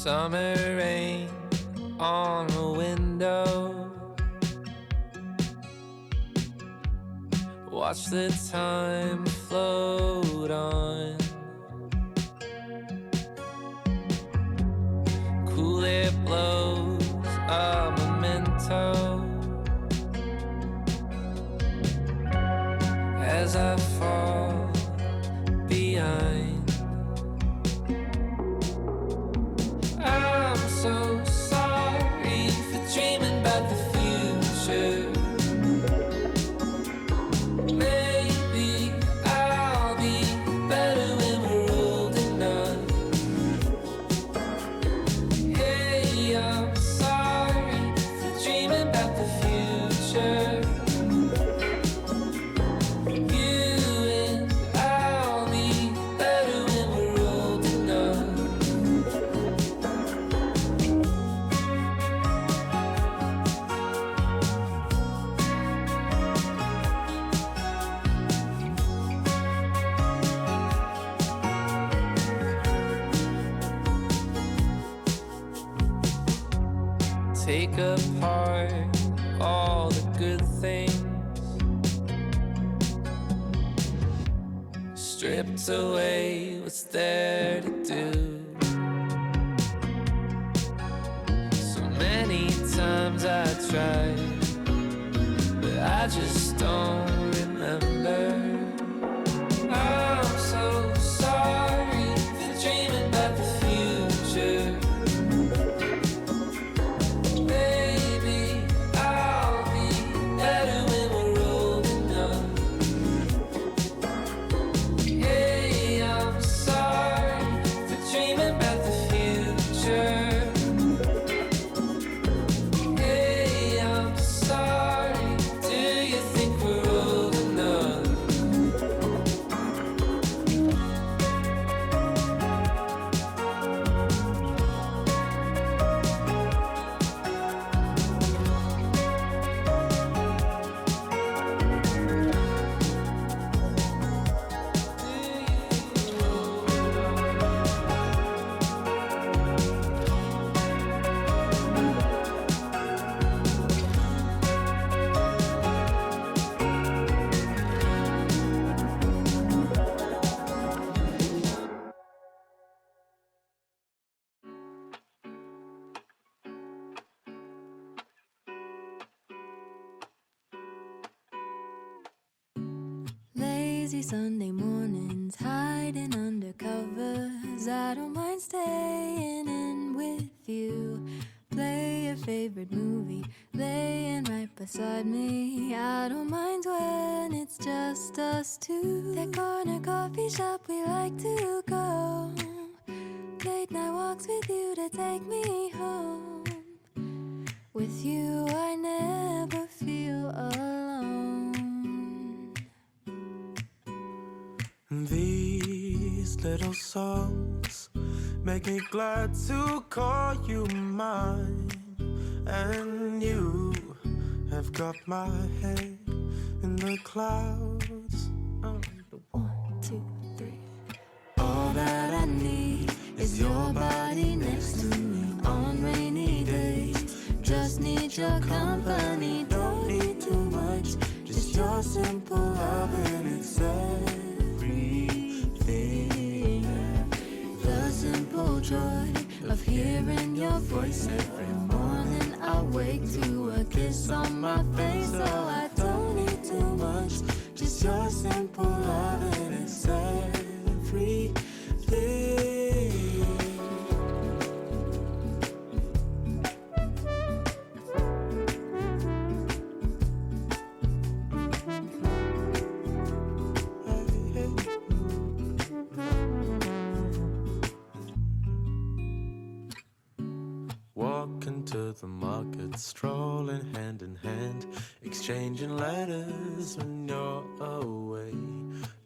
Summer rain on a window. Watch the time float on. Cool air blows a memento as I fall behind. I'm so sorry for dreaming about the future. Maybe I'll be better when we're old enough. Hey, I'm sorry for dreaming about the future. Take apart all the good things, stripped away what's there to do. So many times I tried, but I just don't remember. I'm so sorry for dreaming about the future. Lazy Sunday mornings, hiding under covers. I don't mind staying in with you. Play your favorite movie, laying right beside me. I don't mind when it's just us two. That corner coffee shop we like to go. Late night walks with you to take me home. With you I never feel alone. These little songs make me glad to call you mine. And you have got my head in the clouds. Oh, 1, 2, 3. all that I need is your body next to me on rainy days. Just need your company, don't need too much. Just your simple love and it's everything. The simple joy of hearing your voice every morning. I wake to a kiss on my face, so I don't need too much. Just your simple love and it's everything. Walking to the market, strolling hand in hand, exchanging letters when you're away.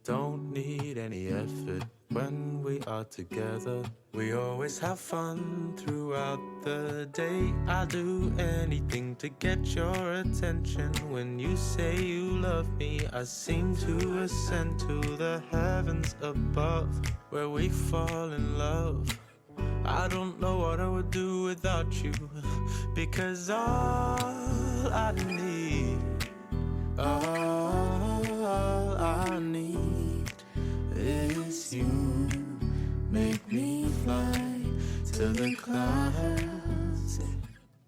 Don't need any effort when we are together. We always have fun throughout the day. I'll do anything to get your attention. When you say you love me, I seem to ascend to the heavens above, where we fall in love. I don't know what I would do without you, because all I need is you. Make me fly to the clouds.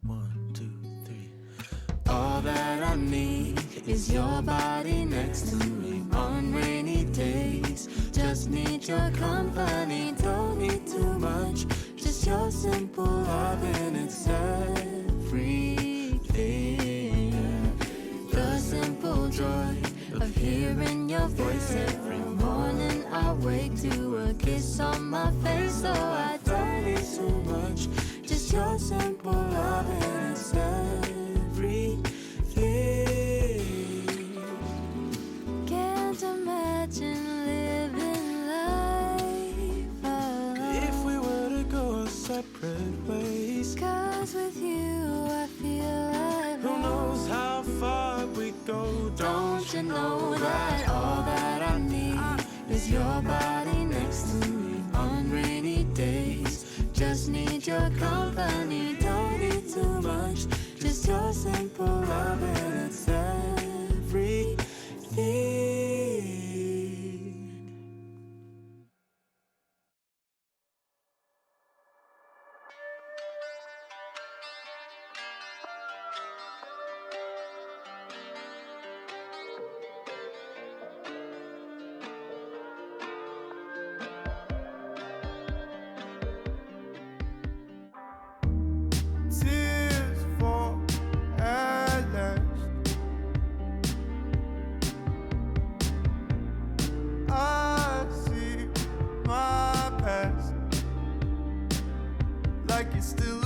1, 2, 3. All that I need is your body next to me on rainy days. Just need your company, don't need too much. Just your simple love and it's everything. The simple joy of hearing your voice every morning. I wake to a kiss on my face, so I don't need too much. Just your simple love and it's everything. Can't imagine living life alone. If we were to go separate ways, 'Cause with you I feel like who knows how far we go? Don't you know that all that I need is your body next to me on rainy days? Just need your company, don't need too much. Just your simple love and it's everything. Tears fall at last. I see my past like it's still